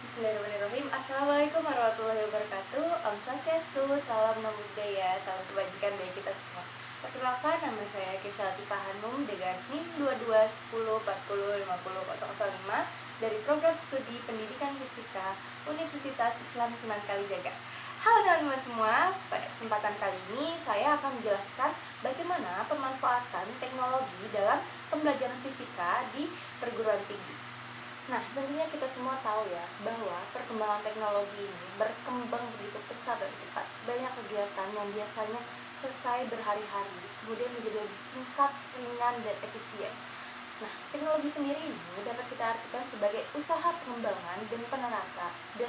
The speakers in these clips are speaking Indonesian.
Bismillahirrahmanirrahim. Assalamualaikum warahmatullahi wabarakatuh. Om Swastiastu, salam Namo Buddhaya, salam kebajikan bagi kita semua. Perkenalkan, nama saya Kesha Latifah Hanum dengan NIM 2210405005 dari Program Studi Pendidikan Fisika Universitas Islam Sunan Kalijaga. Halo teman-teman semua, pada kesempatan kali ini saya akan menjelaskan bagaimana pemanfaatan teknologi dalam pembelajaran fisika di perguruan tinggi. Nah, tentunya kita semua tahu ya bahwa perkembangan teknologi ini berkembang begitu pesat dan cepat. Banyak kegiatan yang biasanya selesai berhari-hari kemudian menjadi lebih singkat, ringan, dan efisien. Nah, teknologi sendiri ini dapat kita artikan sebagai usaha pengembangan dan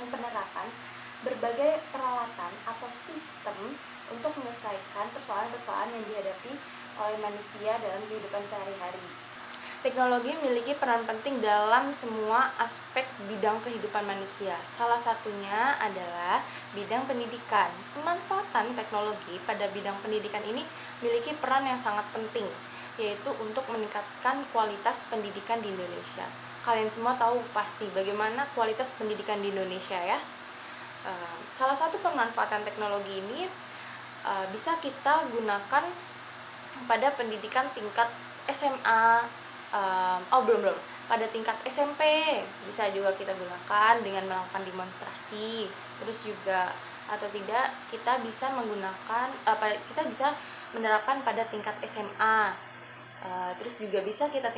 penerapan berbagai peralatan atau sistem untuk menyelesaikan persoalan-persoalan yang dihadapi oleh manusia dalam kehidupan sehari-hari. Teknologi memiliki peran penting dalam semua aspek bidang kehidupan manusia. Salah satunya adalah bidang pendidikan. Pemanfaatan teknologi pada bidang pendidikan ini memiliki peran yang sangat penting, yaitu untuk meningkatkan kualitas pendidikan di Indonesia. Kalian semua tahu pasti bagaimana kualitas pendidikan di Indonesia ya. Salah satu pemanfaatan teknologi ini bisa kita gunakan pada pendidikan tingkat SMA. Belum pada tingkat SMP bisa juga kita gunakan dengan melakukan demonstrasi. Terus juga atau tidak kita bisa menggunakan kita bisa menerapkan pada tingkat SMA. Terus juga bisa kita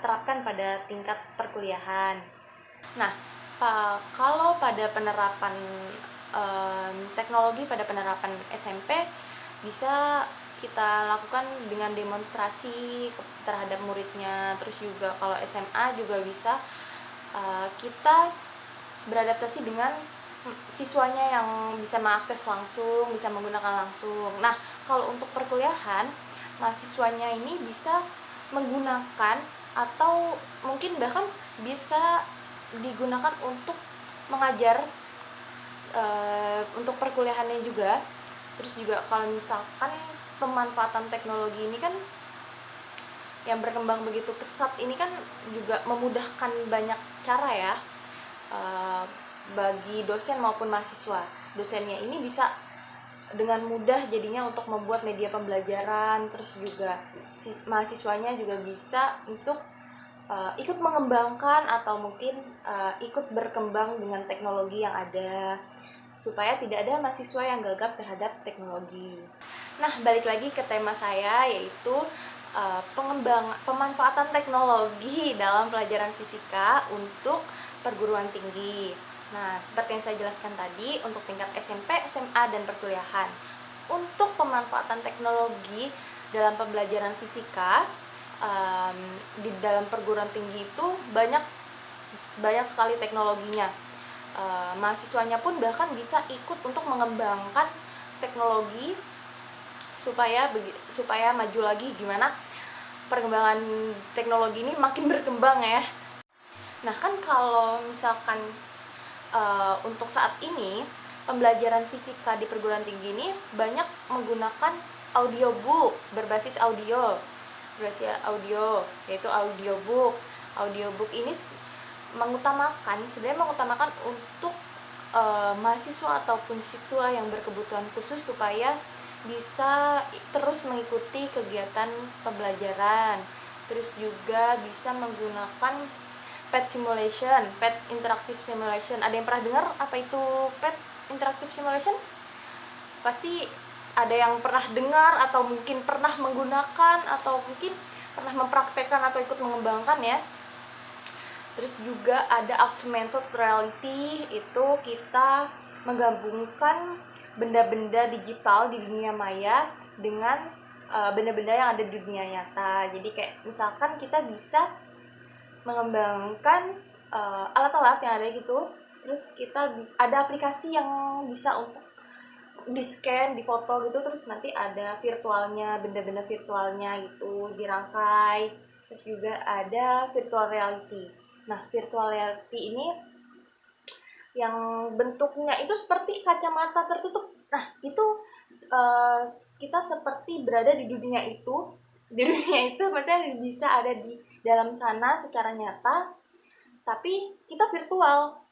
terapkan pada tingkat perkuliahan. Nah, kalau pada penerapan teknologi pada penerapan SMP bisa kita lakukan dengan demonstrasi terhadap muridnya. Terus juga kalau SMA juga bisa kita beradaptasi dengan siswanya yang bisa mengakses langsung, bisa menggunakan langsung. Nah, kalau untuk perkuliahan, mahasiswanya ini bisa menggunakan atau mungkin bahkan bisa digunakan untuk mengajar untuk perkuliahannya juga. Terus juga kalau misalkan pemanfaatan teknologi ini kan yang berkembang begitu pesat ini kan juga memudahkan banyak cara ya bagi dosen maupun mahasiswa. Dosennya ini bisa dengan mudah jadinya untuk membuat media pembelajaran. Terus juga mahasiswanya juga bisa untuk ikut mengembangkan atau mungkin ikut berkembang dengan teknologi yang ada, supaya tidak ada mahasiswa yang gagap terhadap teknologi. Nah, balik lagi ke tema saya, yaitu pemanfaatan teknologi dalam pelajaran fisika untuk perguruan tinggi. Nah, seperti yang saya jelaskan tadi, untuk tingkat SMP, SMA, dan perkuliahan. Untuk pemanfaatan teknologi dalam pembelajaran fisika di dalam perguruan tinggi itu banyak sekali teknologinya. Mahasiswanya pun bahkan bisa ikut untuk mengembangkan teknologi supaya maju lagi, gimana perkembangan teknologi ini makin berkembang ya. Nah, kan kalau misalkan untuk saat ini pembelajaran fisika di perguruan tinggi ini banyak menggunakan audiobook berbasis audio, yaitu audiobook. Audiobook ini sebenarnya mengutamakan untuk mahasiswa ataupun siswa yang berkebutuhan khusus supaya bisa terus mengikuti kegiatan pembelajaran. Terus juga bisa menggunakan PET interactive simulation. Ada yang pernah dengar apa itu PET interactive simulation? Pasti ada yang pernah dengar atau mungkin pernah menggunakan atau mungkin pernah mempraktekkan atau ikut mengembangkan ya. Terus juga ada augmented reality, itu kita menggabungkan benda-benda digital di dunia maya dengan benda-benda yang ada di dunia nyata. Jadi kayak misalkan kita bisa mengembangkan alat-alat yang ada gitu. Terus ada aplikasi yang bisa untuk di-scan, di-foto gitu, terus nanti ada virtualnya, benda-benda virtualnya gitu dirangkai. Terus juga ada virtual reality. Nah, virtual reality ini yang bentuknya itu seperti kacamata tertutup. Nah, itu kita seperti berada di dunia itu. Di dunia itu maksudnya bisa ada di dalam sana secara nyata, tapi kita virtual.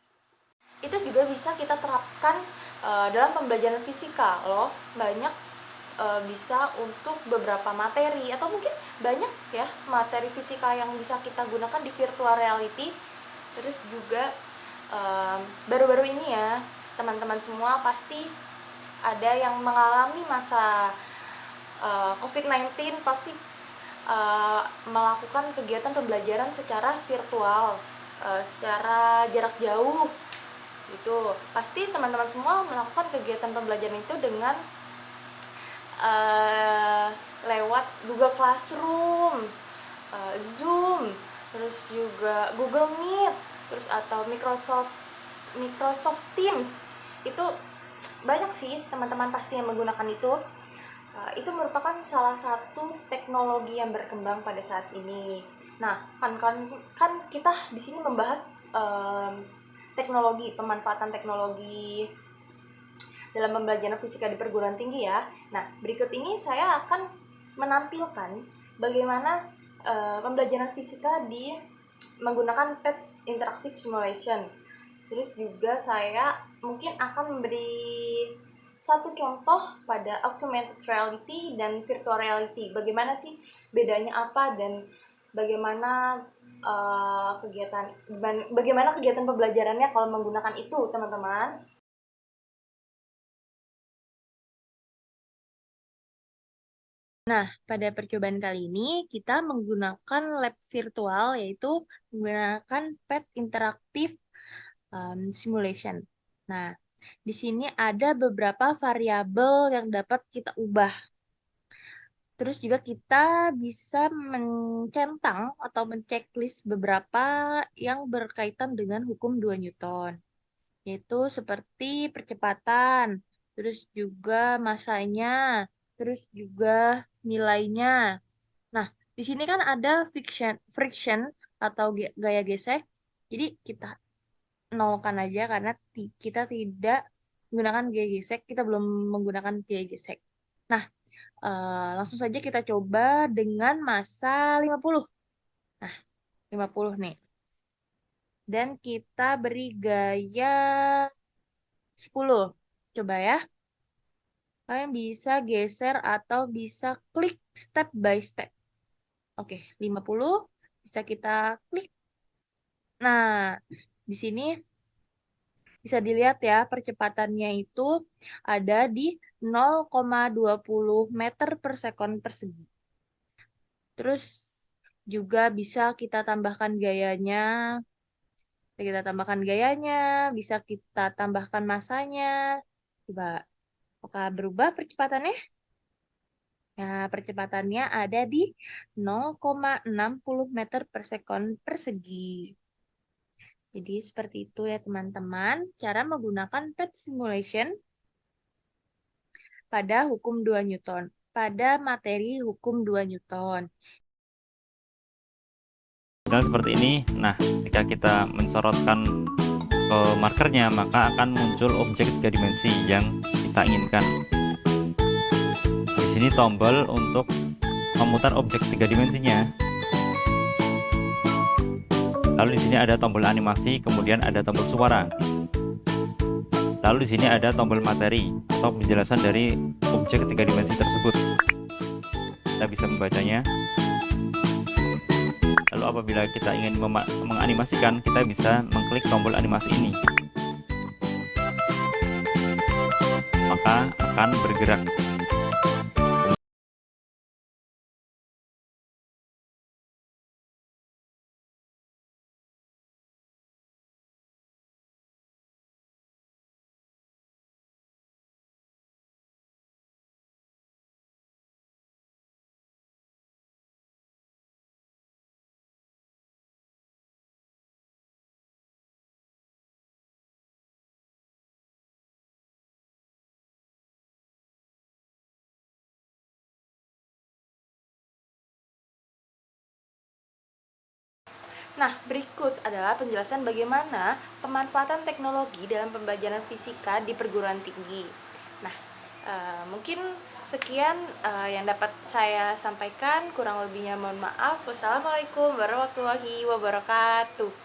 itu juga bisa kita terapkan dalam pembelajaran fisika loh. Banyak bisa untuk beberapa materi, atau mungkin banyak ya materi fisika yang bisa kita gunakan di virtual reality. Terus juga baru-baru ini ya, teman-teman semua pasti ada yang mengalami masa COVID-19, pasti melakukan kegiatan pembelajaran secara virtual, secara jarak jauh gitu. Pasti teman-teman semua melakukan kegiatan pembelajaran itu dengan lewat Google Classroom, Zoom, terus juga Google Meet, terus atau Microsoft Teams. Itu banyak sih teman-teman pasti yang menggunakan itu. Itu merupakan salah satu teknologi yang berkembang pada saat ini. Nah, kan kita di sini membahas teknologi, pemanfaatan teknologi dalam pembelajaran fisika di perguruan tinggi ya. Nah, berikut ini saya akan menampilkan bagaimana pembelajaran fisika di menggunakan PET Interactive Simulation. Terus juga saya mungkin akan memberi satu contoh pada augmented reality dan virtual reality. Bagaimana sih bedanya apa, dan bagaimana kegiatan pembelajarannya kalau menggunakan itu, teman-teman. Nah, pada percobaan kali ini kita menggunakan lab virtual, yaitu menggunakan PET Interactive Simulation. Nah, di sini ada beberapa variabel yang dapat kita ubah. Terus juga kita bisa mencentang atau menceklis beberapa yang berkaitan dengan hukum 2 Newton, yaitu seperti percepatan, terus juga masanya, terus juga nilainya. Nah, di sini kan ada friction atau gaya gesek. Jadi kita nolkan aja karena kita tidak menggunakan gaya gesek, kita belum menggunakan gaya gesek. Nah, langsung saja kita coba dengan massa 50. Nah, 50 nih. Dan kita beri gaya 10. Coba ya. Kalian bisa geser atau bisa klik step by step. Oke, 50 bisa kita klik. Nah, di sini bisa dilihat ya, percepatannya itu ada di 0,20 meter per sekon persegi. Terus juga bisa kita tambahkan gayanya. Bisa kita tambahkan masanya. Coba, apakah berubah percepatannya? Nah, percepatannya ada di 0,60 meter per sekon persegi. Jadi seperti itu ya teman-teman, cara menggunakan PET simulation pada hukum 2 Newton, pada materi hukum 2 Newton. Dan seperti ini, nah ketika kita mensorotkan markernya, maka akan muncul objek 3 dimensi yang kita inginkan. Di sini tombol untuk memutar objek 3 dimensinya. Lalu di sini ada tombol animasi, kemudian ada tombol suara. Lalu di sini ada tombol materi atau penjelasan dari objek 3 dimensi tersebut. Kita bisa membacanya. Lalu apabila kita ingin menganimasikan, kita bisa mengklik tombol animasi ini. Maka akan bergerak. Nah, berikut adalah penjelasan bagaimana pemanfaatan teknologi dalam pembelajaran fisika di perguruan tinggi. Nah, mungkin sekian yang dapat saya sampaikan. Kurang lebihnya mohon maaf. Wassalamualaikum warahmatullahi wabarakatuh.